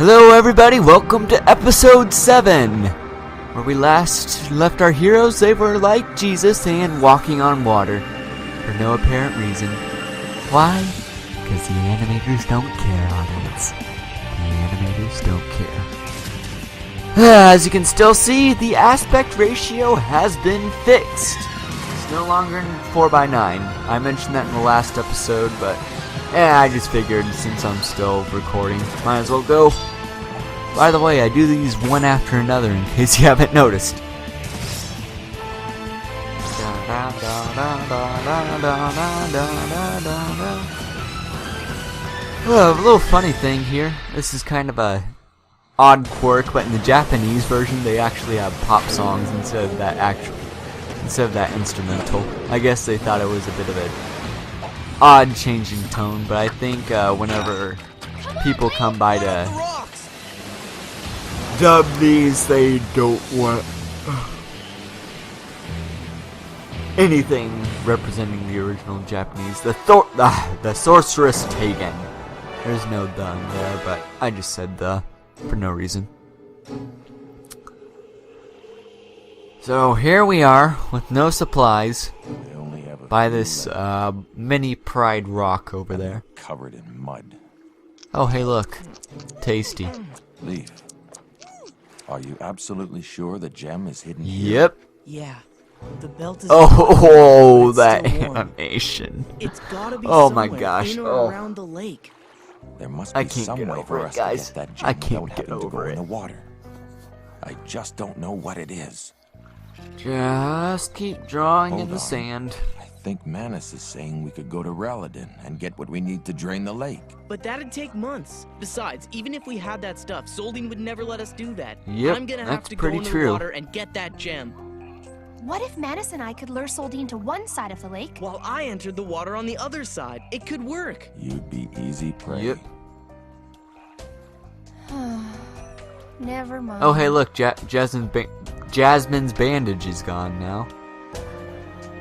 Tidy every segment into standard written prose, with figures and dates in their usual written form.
Hello everybody, welcome to episode 7. Where we last left our heroes, they were like Jesus and walking on water. For no apparent reason. Why? Because the animators don't care, audience. The animators don't care. As you can still see, the aspect ratio has been fixed. It's no longer in 4:9. I mentioned that in the last episode, but I just figured since I'm still recording, might as well go. By the way, I do these one after another in case you haven't noticed. Oh, a little funny thing here. This is kind of a odd quirk, but in the Japanese version, they actually have pop songs instead of that instrumental. I guess they thought it was a bit of an odd changing tone, but I think whenever people come by to dub these, they don't want anything representing the original Japanese. The Sorceress Theagan. There's no "the" in there, but I just said "the" for no reason. So here we are with no supplies by this mini Pride rock over there, covered in mud. Oh hey, look, tasty. Lief, are you absolutely sure the gem is hidden here? Yep. Yeah. The belt is Oh, that animation. It's gotta be oh my somewhere gosh. in or around the lake. There must I be can't some get way over for it, us guys. to get that gem I can't without get having to over go in it. the water. I just don't know what it is. Just keep drawing Hold in the on. sand. I think Manus is saying we could go to Raladin and get what we need to drain the lake. But that'd take months. Besides, even if we had that stuff, Soldeen would never let us do that. Yep, I'm gonna have that's to go pretty into true. the water and get that gem. What if Manus and I could lure Soldeen to one side of the lake? While I entered the water on the other side. It could work. You'd be easy prey. Yep. Never mind. Oh hey, look, Jasmine's bandage is gone now.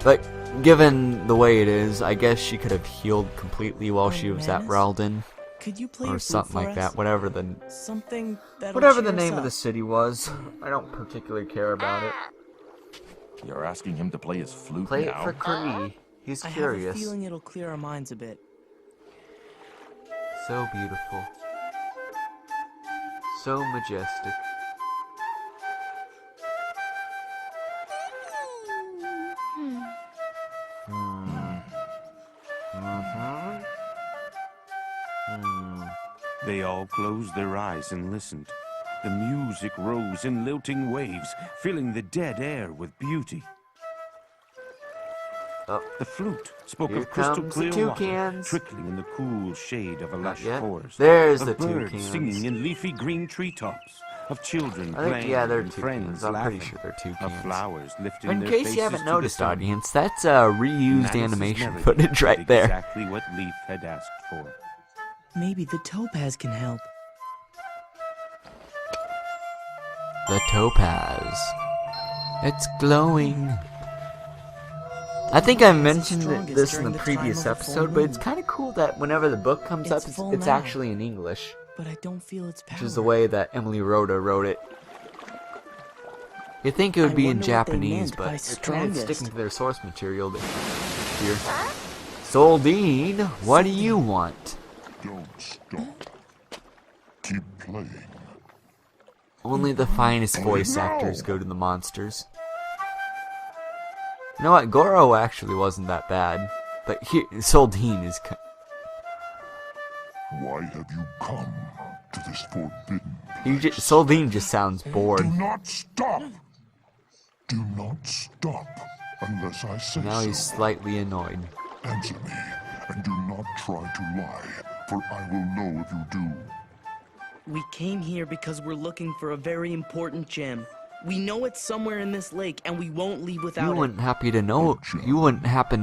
But given the way it is, I guess she could have healed completely while she was at Manus? Raldin, Could you play or a flute something for like us? that. Whatever the Something that'll whatever the cheer us name of up. the city was. I don't particularly care about it. You're asking him to play his flute Play it now? for Cree. He's I have a curious. feeling it'll clear our minds a bit. So beautiful. So majestic. They all closed their eyes and listened. The music rose in lilting waves, filling the dead air with beauty. Oh, The flute spoke Here of crystal comes the clear water, toucans. trickling in the cool shade of a lush yet. forest. There's of the birds toucans. singing in leafy green treetops, of children I think, playing, yeah, they're and friends toucans. I'm laughing, pretty sure they're of toucans. flowers lifting In their case you faces haven't to the noticed, sun. audience, that's reused Manus's animation melody footage right did there. Exactly what Lief had asked for. Maybe the topaz can help. The topaz. It's glowing. I think I mentioned this in the previous episode, but it's kind of cool that whenever the book comes up, it's actually in English, But I don't feel its power. which is the way that Emily Rodda wrote it. You'd think it would I be in wonder what they Japanese, meant but by they're kind of strongest. sticking to their source material here. Soldeen, what do you want? Don't stop. Keep playing. Only the finest voice actors go to the monsters. You know what? Goro actually wasn't that bad, but here, Soldeen is. Why have you come to this forbidden Soldeen just sounds bored. Do not stop! Do not stop unless I say Now so. he's slightly annoyed. Answer me, and do not try to lie, for I will know if you do. We came here because we're looking for a very important gem. We know it's somewhere in this lake, and we won't leave without You it. wouldn't happen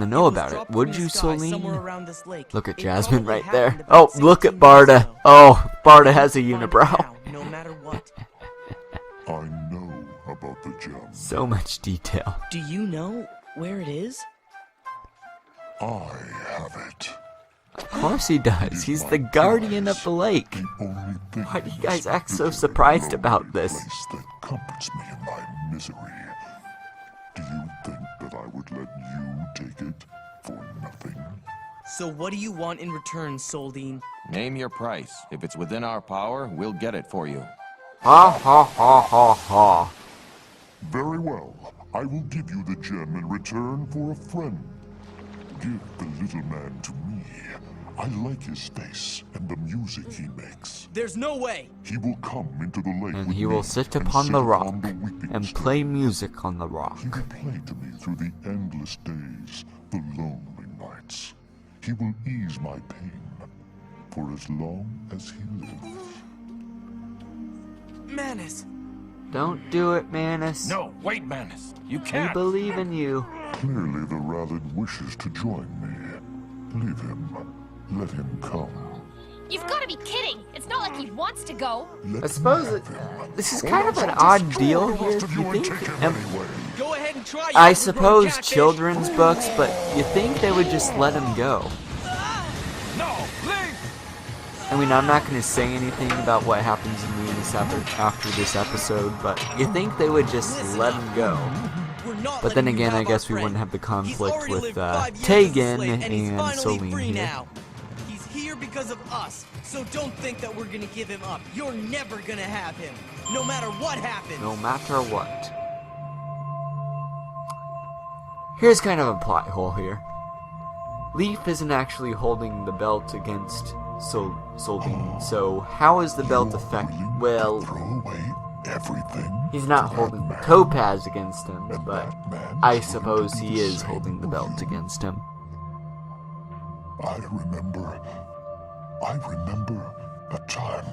to know about it, dropped would from you, the sky somewhere Soldeen? around this lake. Look at It Jasmine probably right there. happened about Oh, look at 16 years Barda. ago. Oh, Barda has a We'll find it unibrow. now, no matter what. I know about the gem. So much detail. Do you know where it is? I have it. course he does. He's the guardian of the lake. The only thing Why do you in guys this act so bitter, surprised lonely about this? place that comforts me in my misery. Do you think that I would let you take it for nothing? So what do you want in return, Soldeen? Name your price. If it's within our power, we'll get it for you. Ha ha ha ha ha. Very well. I will give you the gem in return for a friend. Give the little man to me. I like his face and the music he makes. There's no way! He will come into the lake And with he will me sit and upon the rock upon the weeping and stone. play music on the rock. He will play to me through the endless days, the lonely nights. He will ease my pain for as long as he lives. Manus! Don't do it, Manus. No, wait, Manus. You We can't. believe in you. Clearly the Rallad wishes to join me. Leave him. Let him come. You've got to be kidding! It's not like he wants to go. Let I suppose me it, have him. this is Or kind of else an I'll odd destroy deal the here rest if of you you and think. take him anyway. Go ahead and try. I suppose children's books, but you think they would just let him go. No, leave! I mean, I'm not going to say anything about what happens in Manus after this episode, but you think they would just let him go. But then again, I guess we wouldn't have the conflict with Theagan and Soldeen here. Now. He's here because of us, so don't think that we're gonna give him up. You're never gonna have him, no matter what happens. No matter what. Here's kind of a plot hole here. Lief isn't actually holding the belt against Soldeen, so how is the belt affected? Well, Throw away everything. he's not for holding the that man. topaz against him, And but that man I is suppose willing to do he the is same holding the for belt you. against him. I remember a time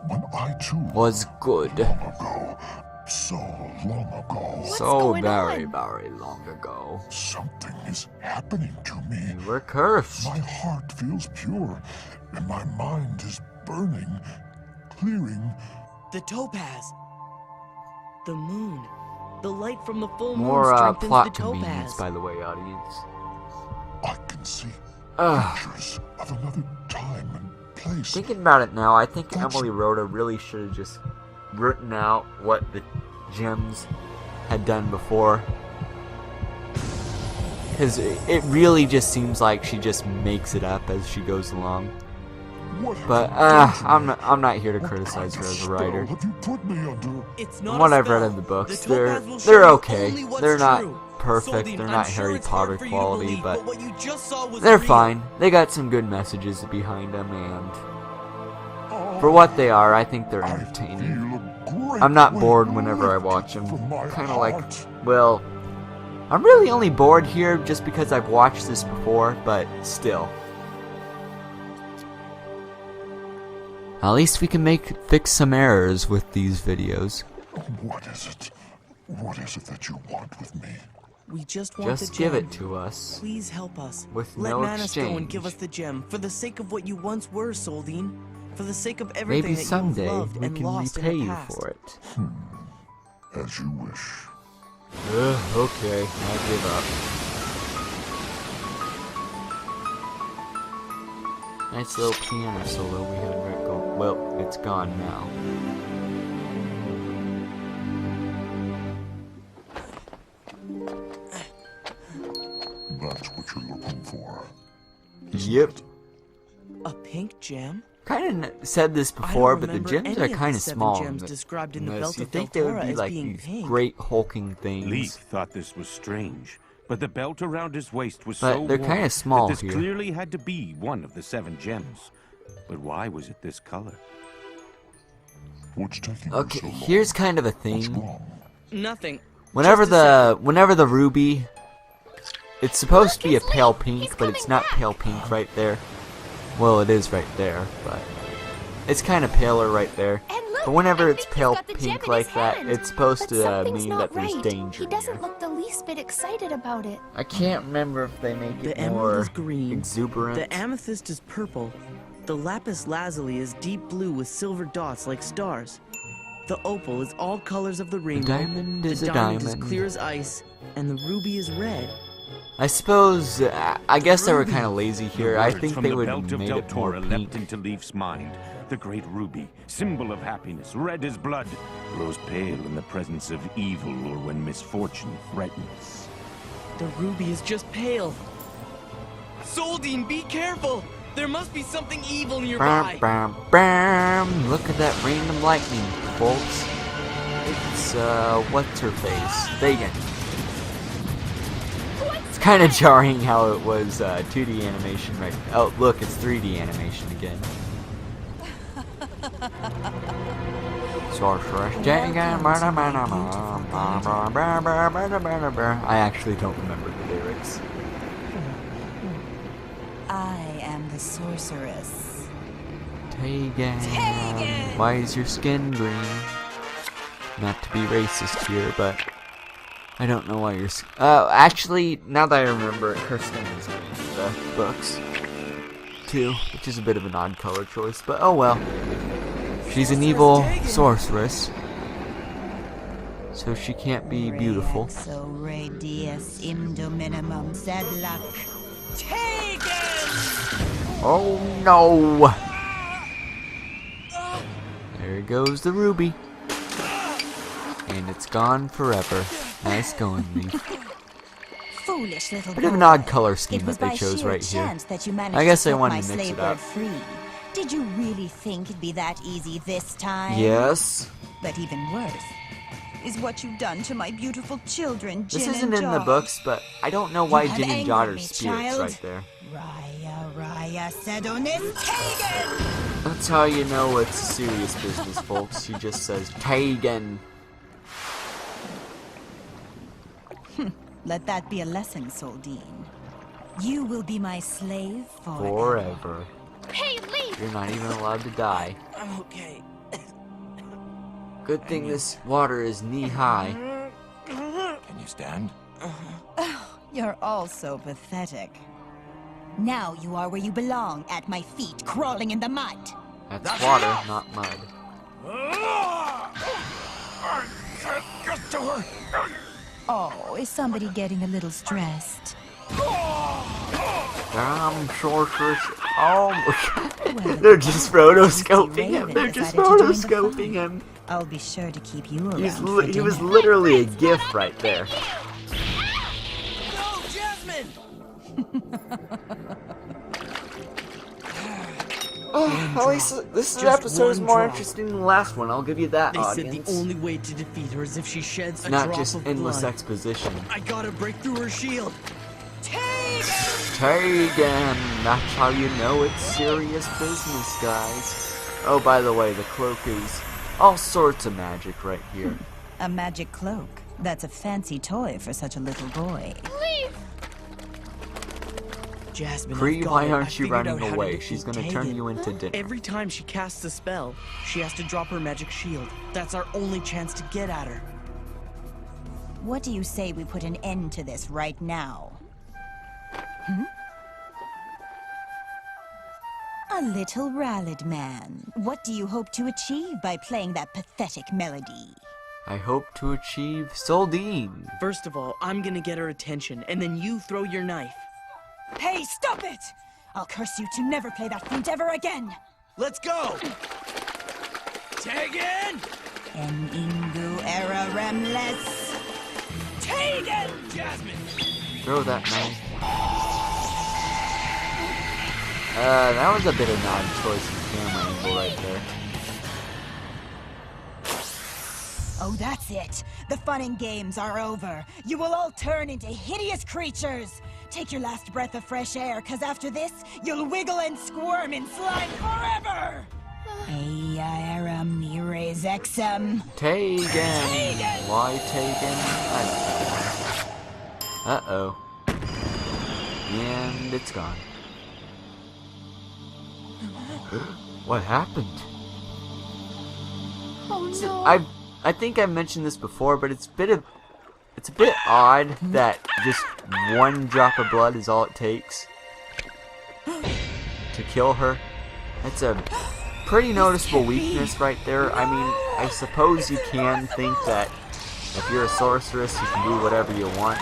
when I too Was good. long ago, so long ago. What's So going very, on? very long ago. Something is happening to me. We were cursed. My heart feels pure, and my mind is burning, clearing. The topaz, the moon, the light from the full moon More strengthens plot the convenience, topaz. by the way, audience. I can see Ugh. pictures of another time and place. Thinking about it now, I think Emily Rodda really should have just written out what the gems had done before. Because it really just seems like she just makes it up as she goes along. What have But you done to me? I'm not here to What criticize kind her of as a spell writer. have you put me under? It's From not what a I've read spell. in the books, The they're topaz will show you okay. only what's They're not true. perfect. Soldeen, They're I'm not sure Harry it's hard Potter for you to quality, believe, but what you just saw was they're real. fine. They got some good messages behind them, and for what they are, I think they're entertaining. I'm not bored whenever I watch them. Kind of like, well, I'm really only bored here just because I've watched this before, but still. At least we can fix some errors with these videos. What is it? What is it that you want with me? We just want Just the give gem. it to us. Please help us. With Let no Manus go and exchange. give us the gem for the sake of what you once were, Soldeen. For the sake of everything Maybe that someday you've loved we and can lost repay in the you past. for it. As you wish. Okay, I give up. Nice little piano solo we had right go. Well, it's gone now. That's what you're looking for. Yep. A pink gem? Kind of said this I don't before, but the remember gems any are of the kind of 7 small. gems described in the Unless belt you of think they would Deltora be as like being these pink. great hulking things. Leif thought this was strange, but the belt around his waist was But so they're worn kinda small that this here. clearly had to be one of the 7 gems. But why was it this color? What's taking Okay, you so long? here's kind of a What's thing. wrong? Nothing. Whenever Just a the ruby, it's supposed to be a Look, it's pale Leif. pink, He's but it's coming not back. pale pink right there. Well, it is right there, but it's kind of paler right there. And look, But whenever I it's think he's pale got the gem pink in like his that, hand. it's supposed But to something's mean not that there's right. danger. He doesn't here. look the least bit excited about it. I can't remember if they make The it emerald more is green. exuberant. The amethyst is purple. The lapis lazuli is deep blue with silver dots like stars. The opal is all colors of the rainbow. diamond is the a diamond diamond. is clear as ice, and the ruby is red. I suppose, I guess they were kind of lazy here. I Words think from they the would belt have of made it more Deltora pink. leapt into Lief's mind. The great ruby, symbol of happiness, red as blood, grows pale in the presence of evil or when misfortune threatens. The ruby is just pale. Soldeen, be careful! There must be something evil nearby. Bam, bam, bam. Look at that random lightning, folks. It's, what's her face? Theagan. It's kind of jarring how it was 2D animation right. Oh, look, it's 3D animation again. Sorceress Theagan. I actually don't remember the lyrics. I am the sorceress. Theagan. Theagan! Why is your skin green? Not to be racist here, but I don't know why you're. Actually, now that I remember it, her skin is green in the books too, which is a bit of an odd color choice, but oh well. She's an evil sorceress, so she can't be beautiful. So radius indominimum sedluck. Theagan! Oh no! There goes the ruby. And it's gone forever. Nice going, Lief. Foolish little Bit of an boy. odd color scheme It was that they by chose sheer right here. chance that you managed I guess to I set wanted my to mix slave it up. bird free. Did you really think it'd be that easy this time? Yes. But even worse is what you've done to my beautiful children, Jin This and isn't in the Josh. books, but I don't know why You have Jin and angered Josh are me, spirits child. right there. Raya, Sedonis, Theagan! That's how you know it's serious business, folks. He just says, Theagan. Let that be a lesson, Soldeen. You will be my slave Forever. Hey, Lief! You're not even allowed to die. I'm okay. Good thing this water is knee-high. Can you stand? You're all so pathetic. Now you are where you belong, at my feet, crawling in the mud. That's water, not mud. Oh, is somebody getting a little stressed? Damn sorceress. Oh my god. They're just rotoscoping him. They're just rotoscoping him. I'll be sure to keep you around. He's for he was dinner. literally a GIF right there. No, Jasmine! Oh, at least this Just episode is one more drop. interesting than the last one. I'll give you that, They audience. said the only way to defeat her is if she sheds a Not drop just of endless blood. exposition. I gotta break through her shield. Theagan! That's how you know it's serious business, guys. Oh, by the way, the cloak is all sorts of magic right here. A magic cloak. That's a fancy toy for such a little boy. Lief! Jasmine, Cree, I've got why it. I aren't you figured running out how to away? defeat She's gonna turn Theagan. you into dinner. Every time she casts a spell, she has to drop her magic shield. That's our only chance to get at her. What do you say we put an end to this right now? A little rallied man. What do you hope to achieve by playing that pathetic melody? I hope to achieve Soldeen. First of all, I'm gonna get her attention, and then you throw your knife. Hey, stop it! I'll curse you to never play that flute ever again! Let's go! Theagan! En ingu era remles. Theagan! Jasmine! Throw that knife. That was a bit of an odd choice of camera angle right there. Oh, that's it. The fun and games are over. You will all turn into hideous creatures. Take your last breath of fresh air, cause after this, you'll wiggle and squirm in slime forever! Eia eram mires exum. Theagan! Why Theagan? I don't know. Uh-oh. And it's gone. What happened? Oh no. I think I mentioned this before, but it's a bit odd that just one drop of blood is all it takes to kill her. That's a pretty noticeable weakness right there. I mean, I suppose you can think that if you're a sorceress, you can do whatever you want.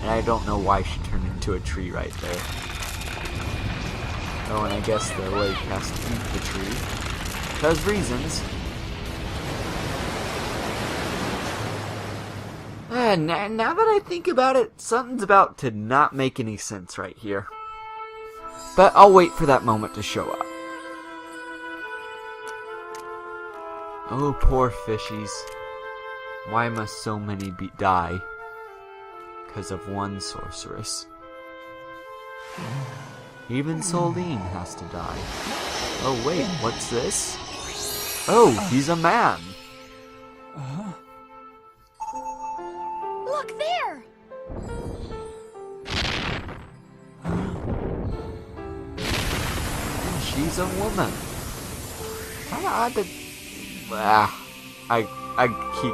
And I don't know why she turned into a tree right there. Oh, and I guess the lake has to eat the tree. Because reasons. Now that I think about it, something's about to not make any sense right here. But I'll wait for that moment to show up. Oh, poor fishies. Why must so many die? Because of one sorceress. Even Soldeen has to die. Oh wait, what's this? Oh, he's a man! Look there! She's a woman. Kinda odd that...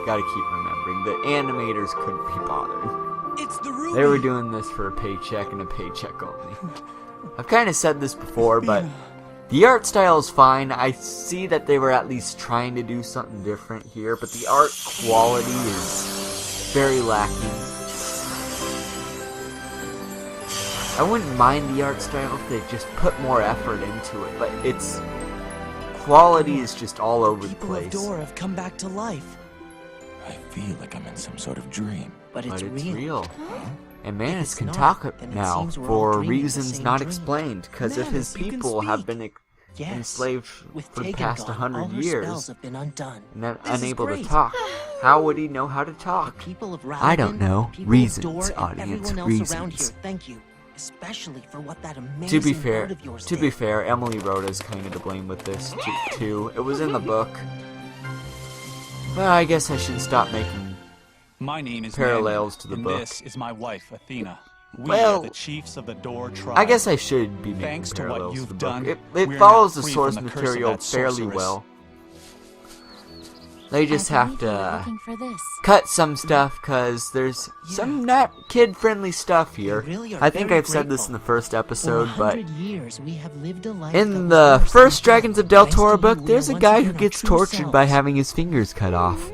gotta keep remembering. The animators couldn't be bothered. It's the ruby. They were doing this for a paycheck and a paycheck only. I've kind of said this before, but the art style is fine. I see that they were at least trying to do something different here, but the art quality is very lacking. I wouldn't mind the art style if they just put more effort into it, but its quality is just all over the place. People of Dora have come back to life. I feel like I'm in some sort of dream. But it's real. Huh? And Manus it's can not, talk then it now seems we're all for dreaming the reasons same not dream. explained, because if his Manus, you can people have speak. been Yes. enslaved With for the Theagan past gone, 100 all her years spells have been undone. and This is unable to great. talk, how would he know how to The talk? people of I don't Raladan, know. the people Reasons, of Dora, and audience, everyone else around reasons. here, thank you. Especially for what that amazing To be fair, bird of yours to did. be fair, Emily Rodda is kind of to blame with this too. It was in the book, but I guess I should stop making My name is parallels Manuel, to the and book. this is my wife, Athena. We Well, are the chiefs of the Dora tribe. I guess I should be making Thanks to what parallels to you've the book. done, It we are follows now the free source from the curse of material that fairly sorceress. well. They just have I believe you were to looking for this. cut some stuff because there's some not kid-friendly stuff here. We really are I think very I've said this in the first For episode, but 100 years, we have lived a life in that the was first worse than Dragons of death. Thanks Deltora to book, you, we there's are a once guy again who our gets true tortured by selves. having his fingers cut off.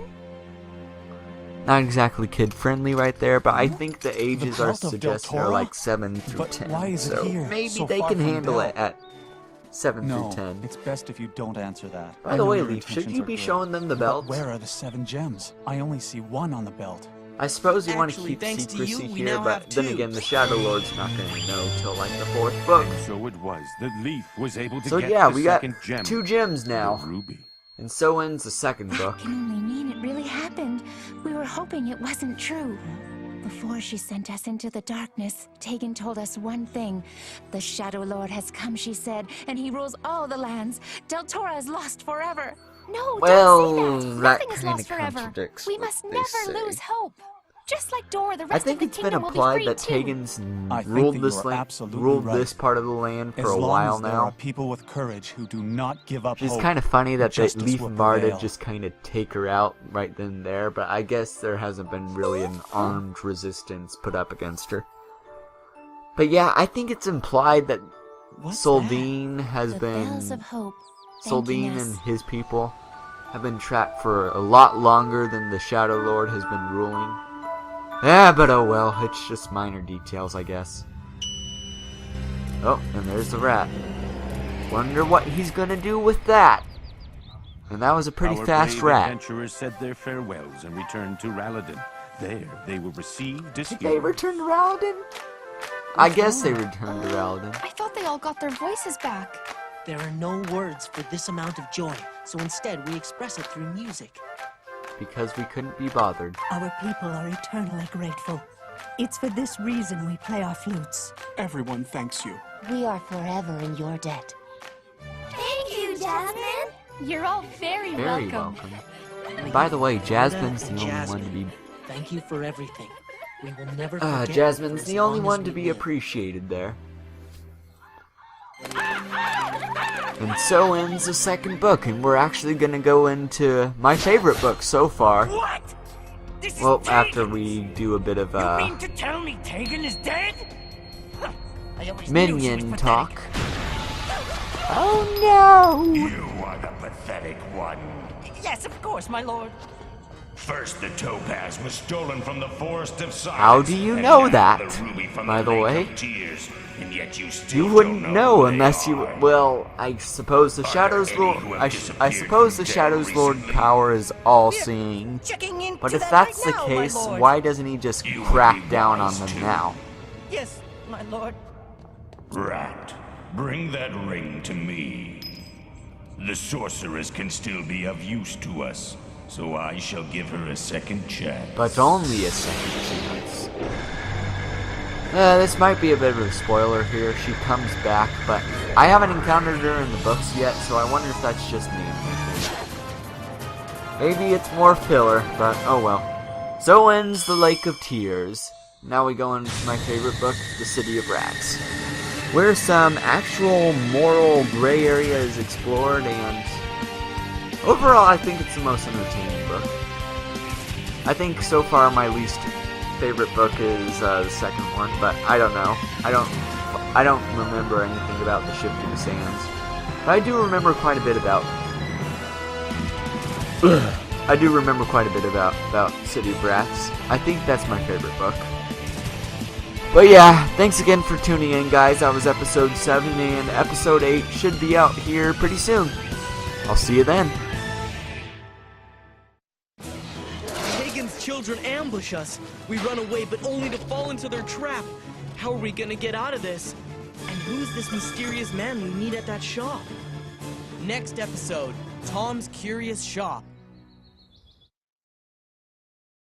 Not exactly kid-friendly right there, but I think the ages are cult of suggested are Deltora? like 7 through But 10. why is it so here, maybe so they far can from handle Del? it at 7 No, through 10. it's best if you don't answer that. By I the know way, your Lief, should intentions you are be good. showing them the But belt? where are the 7 gems? I only see 1 on the belt. I suppose you want to Actually, keep thanks to secrecy you, we here, now but have then two. again, the Shadow Lord's not going to know till like the 4th book. And so it was that Lief was able to So get yeah, the we got second gem, 2 gems the now, ruby. and so ends the 2nd book. That can only mean it really happened. We were hoping it wasn't true. Before she sent us into the darkness, Theagan told us one thing. The Shadow Lord has come, she said, and he rules all the lands. Deltora is lost forever. No, Well, don't say that. that Nothing is kinda lost forever. contradicts We what must they never say. lose hope. Just like Dora, the I rest think of the it's been kingdom will be implied free that too. Theagan's I think ruled that this you are land, absolutely ruled right. this part of the land for As a long while as there are now. people with courage who do not give up It's hope, kind of funny that justice Lief will and Barda prevail. just kind of take her out right then and there, but I guess there hasn't been really an armed resistance put up against her. But yeah, I think it's implied that What's Soldeen has The been... bells of hope. thanking Soldeen us. and his people have been trapped for a lot longer than the Shadow Lord has been ruling. Yeah, but oh well, it's just minor details, I guess. Oh, and there's the rat. Wonder what he's gonna do with that. And that was a pretty Our fast brave rat. adventurers said their farewells and returned to Raladan. There, they were received as Did they heroes. return to Raladan? I guess they returned to Raladan. I thought they all got their voices back. There are no words for this amount of joy, so instead we express it through music. Because we couldn't be bothered. Our people are eternally grateful. It's for this reason we play our flutes. everyone thanks you. We are forever in your debt. Thank you, Jasmine. You're all very, Very welcome. And by the way, Jasmine's the And only one Jasmine, to be... Thank you for everything. We will never forget. Jasmine's for the as only long one as to we be live. appreciated there. And so ends the 2nd book, and we're actually gonna go into my favorite book so far. What? This is Well, Theagan. after we do a bit of You mean to tell me Theagan is dead? Huh, I always knew she was minion pathetic. talk. Oh You are the pathetic one. Yes, of course, my lord. First, the topaz was stolen from the Forest of Silence. How do you and know now that, the ruby from by the Lake way? of Tears, and yet you still You don't wouldn't know who unless they you. are. Well, I suppose the Shadows Lord. I suppose the Shadows Lord power is all-seeing. Checking into But if that that's right the now, case, my lord. why doesn't he just You crack would be down on wise them too. now? Yes, my lord. Rat, bring that ring to me. The sorceress can still be of use to us, so I shall give her a second chance. But only a second chance. This might be a bit of a spoiler here. She comes back, but I haven't encountered her in the books yet, so I wonder if that's just me. Maybe it's more filler, but oh well. So ends the Lake of Tears. Now we go into my favorite book, The City of Rats, where some actual moral gray area is explored, and overall I think it's the most entertaining book. I think so far my least favorite book is the second one, but I don't know. I don't remember anything about the Shifting Sands. But I do remember quite a bit about City of Rats. I think that's my favorite book. But yeah, thanks again for tuning in, guys. That was episode 7, and episode 8 should be out here pretty soon. I'll see you then. Hagen's children ambush us. We run away, but only to fall into their trap. How are we gonna get out of this? And who's this mysterious man we meet at that shop? Next episode, Tom's Curious Shop.